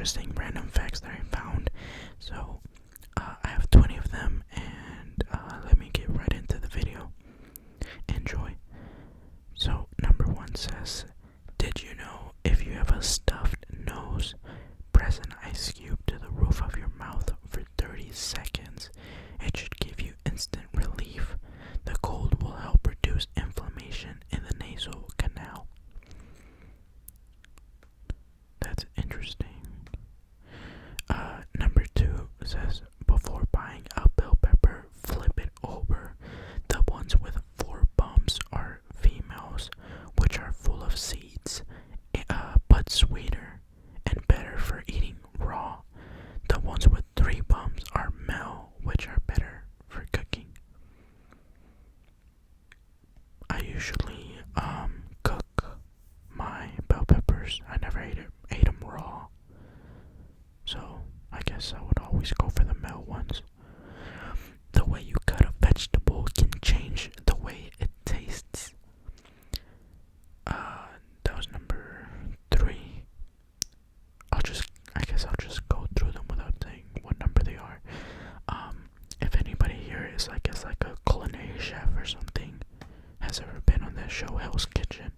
interesting random facts that I found. So I have 20 of them, and let me get right into the video. Enjoy. So number 1 says, did you know if you have a stuffed nose, press an ice cube to the roof of your mouth for 30 seconds. It should give you instant relief. The cold will help reduce inflammation in the nasal canal. That's interesting. Number 2 says, before buying a bell pepper, flip it over. The ones with 4 bumps are females, which are full of seeds, but sweeter and better for eating raw. The ones with 3 bumps are male, which are better for cooking. I usually cook my bell peppers. I never ate them raw, so I guess I would always go for the male ones. The way you cut a vegetable can change the way it tastes. That was number 3. I guess I'll just go through them without saying what number they are. If anybody here is like a culinary chef or something, has ever been on that show Hell's Kitchen,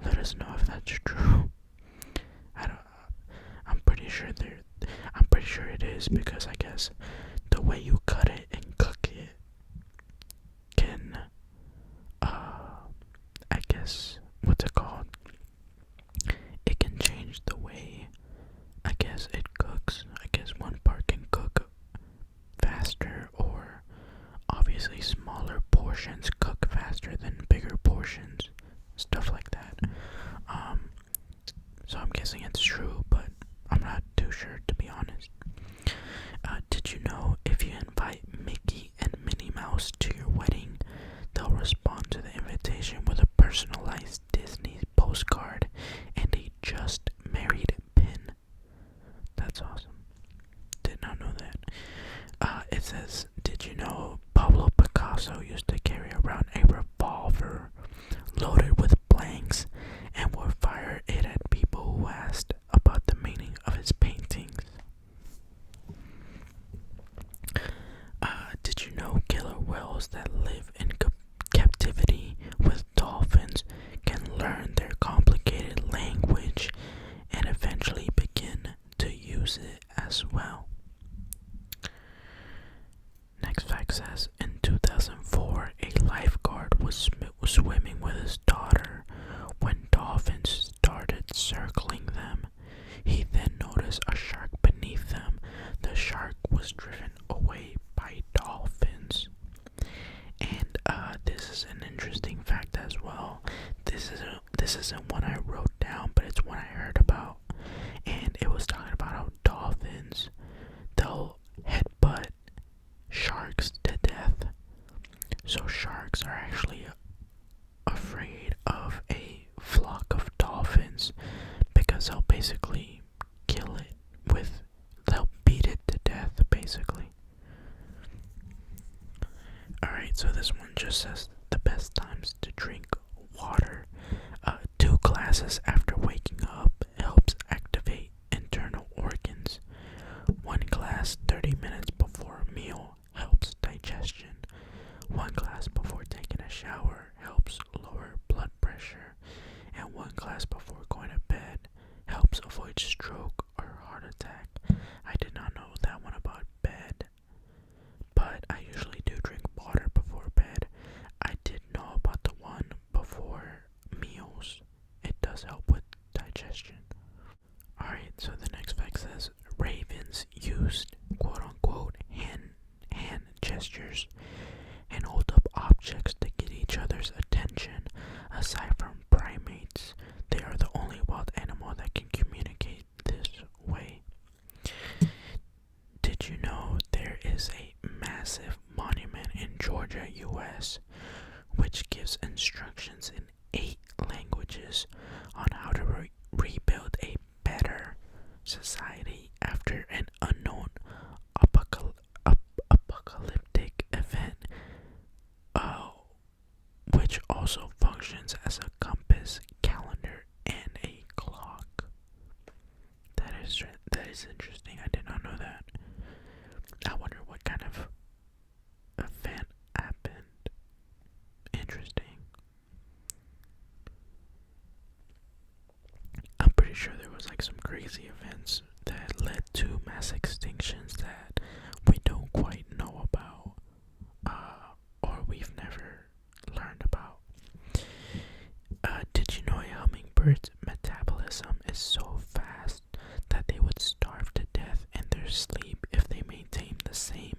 let us know if that's true. I'm pretty sure it is, because I guess the way you cut it and cook it can, I guess, what's it called? It can change the way, I guess, it cooks. I guess one part can cook faster, or obviously smaller portions cook faster than bigger portions. Stuff like that. So I'm guessing it's true, but I'm not too sure, to be honest. Did you know if you invite Mickey and Minnie Mouse to your wedding, they'll respond to the invitation with a personalized Disney postcard and a just married pin? That's awesome. Did not know that. It says, did you know Pablo Picasso used to carry around a revolver loaded with blanks and would fire it at people who asked about the meaning of his paintings? Did you know killer whales that live in captivity with dolphins can learn their complicated language and eventually begin to use it as well? Next fact says, in 2004, a lifeguard was swimming with his daughter when dolphins started circling them. He then noticed a shark beneath them. The shark was driven away by dolphins. And this is an interesting fact as well. This isn't one I wrote down, but it's one I heard about. And it was talking about how dolphins, they'll headbutt sharks to death. So sharks are actually afraid of a flock of dolphins because they'll basically kill it they'll beat it to death, basically. Alright, so this one just says the best times to drink water. 2 glasses after waking up helps activate internal organs. 1 glass 30 minutes before a meal helps digestion. 1 glass before taking a shower helps lower blood pressure. And 1 glass before going to bed helps avoid stroke or heart attack. I did not know that one about bed, but I usually do drink water before bed. I did know about the one before meals. It does help with digestion. Alright, so the next fact says ravens used quote-unquote hand gestures and hold up objects to get each other's attention. Aside from primates, they are the only wild animal that can communicate this way. Did you know there is a massive monument in Georgia, US, which gives instructions in 8 languages on how to rebuild a better society after an unknown apocalyptic event, which also functions as a compass, calendar, and a clock? That is is interesting. I did not know that. I wonder what kind of event happened. Interesting. I'm pretty sure there was like some crazy events that led to mass extinctions that we don't quite know about, or we've never learned about. Did you know a hummingbird's metabolism is so fast that they would starve to death in their sleep if they maintained the same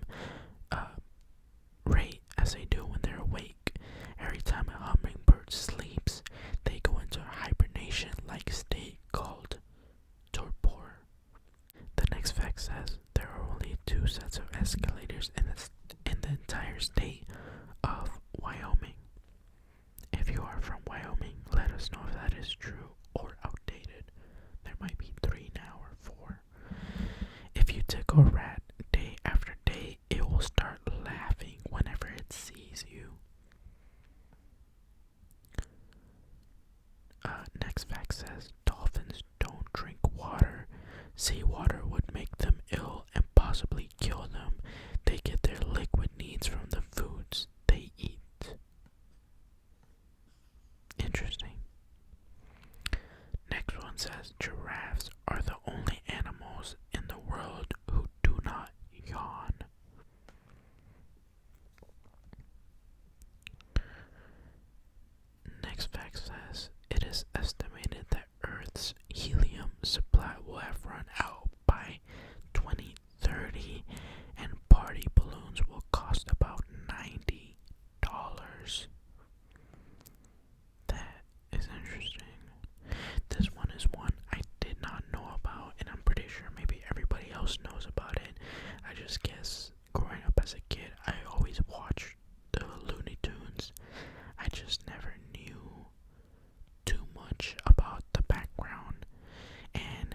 rate as they do when they're awake? Every time a hummingbird sleeps, they go into a hibernation-like state called torpor. The next fact says there are only 2 sets of escalators in the entire state of Wyoming. If you are from Wyoming, let us know if that is true or outdated. There might be 3 now or 4. If you tickle a rat day after day, it will start laughing whenever it sees you. Next fact says dolphins don't drink water. Seawater would make them ill and possibly kill them. They get their liquid needs from the foods they eat. Interesting. Next one says giraffes are the only animals in the world who do not yawn. Next fact says it is estimated that Earth's helium supply will have run out by 2030 and party balloons will cost about $90. That is interesting. This one is one I did not know about, and I'm pretty sure maybe everybody else knows about it. I just guess growing up as a kid, I always watched the Looney Tunes. I just never knew too much about the background. And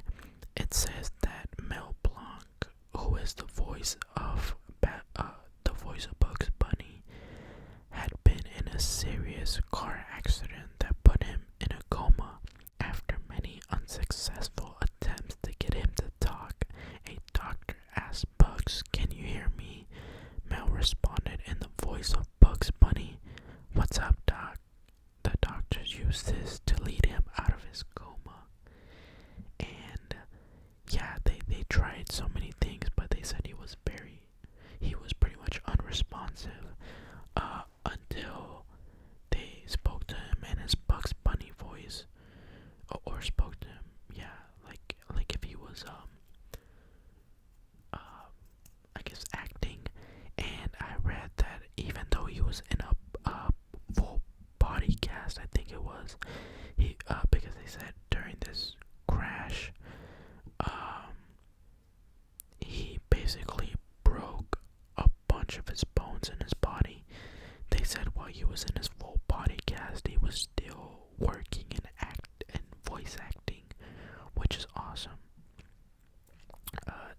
it says that Mel Blanc, who is the voice of Bugs Bunny, had been in a serious car accident that put him in a coma. After many unsuccessful attempts to get him to talk, a doctor asked Bugs, "Can you hear me?" Mel responded in the voice of Bugs Bunny, "What's up, Doc?" The doctors used this to lead him out of his coma. And yeah, they tried so many things, but they said he was pretty much unresponsive until they spoke to him in his Bugs Bunny voice, or spoke to him, yeah, like if he was I guess acting. And I read that even though he was in a full body cast, I think it was, he because they said during this crash, he basically broke a bunch of his bones in his body. They said while he was in his full body cast, he was still working and voice acting, which is awesome.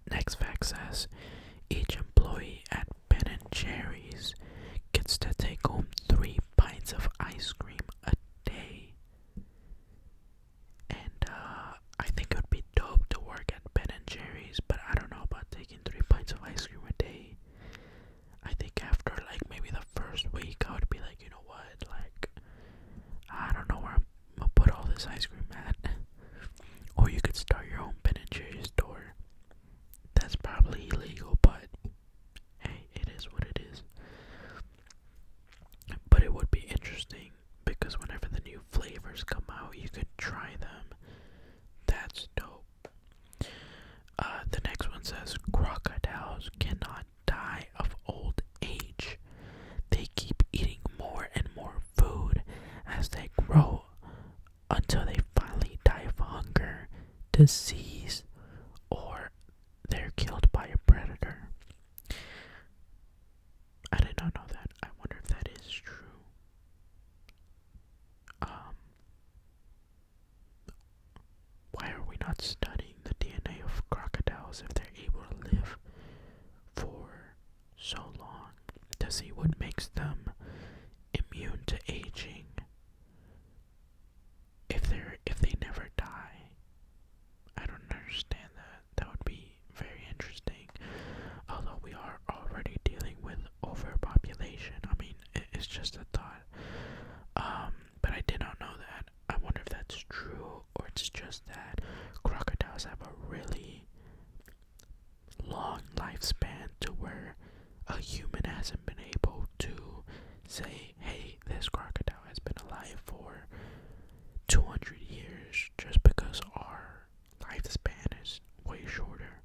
Next fact says each employee at Ben & Jerry's gets to take home 3 pints of ice cream a day. And I think it would be dope to work at Ben & Jerry's, but I don't know about taking 3 pints of ice cream a day. I think after like maybe the first week, I would be like, you know what, like, I don't know where I'm gonna put all this ice cream at. Or you could start your own Ben & Jerry's store. That's probably illegal, human hasn't been able to say, hey, this crocodile has been alive for 200 years just because our lifespan is way shorter.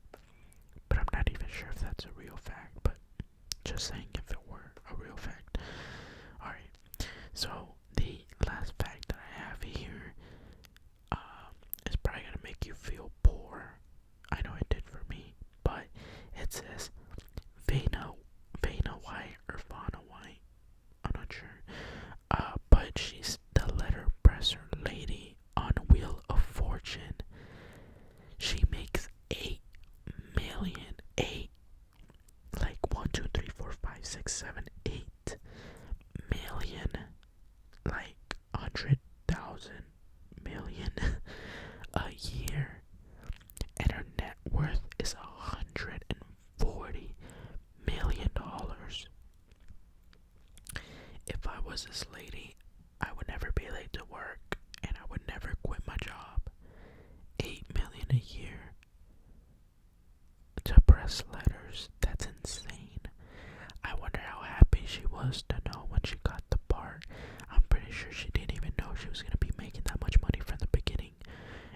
But I'm not even sure if that's a real fact, but just saying if it were a real fact. Alright, so the last fact that I have here is probably going to make you feel poor. I know it did for me, but it says Vanna White or Vanna White, I'm not sure, but she's the letter presser lady on Wheel of Fortune. She makes 8 million, like 1, 2, 3, 4, 5, 6, 7, 8 million, like 100,000 million a year, and her net worth is $140 million. If I was this lady, I would never be late to work, and I would never quit my job. 8 million a year to press letters. That's insane. I wonder how happy she was to know when she got the part. I'm pretty sure she didn't even know she was going to be making that much money from the beginning.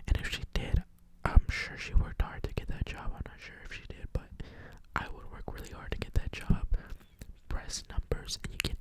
And if she did, I'm sure she worked hard to get that job. I'm not sure if she did, but I would work really hard to get that job. Press numbers and you get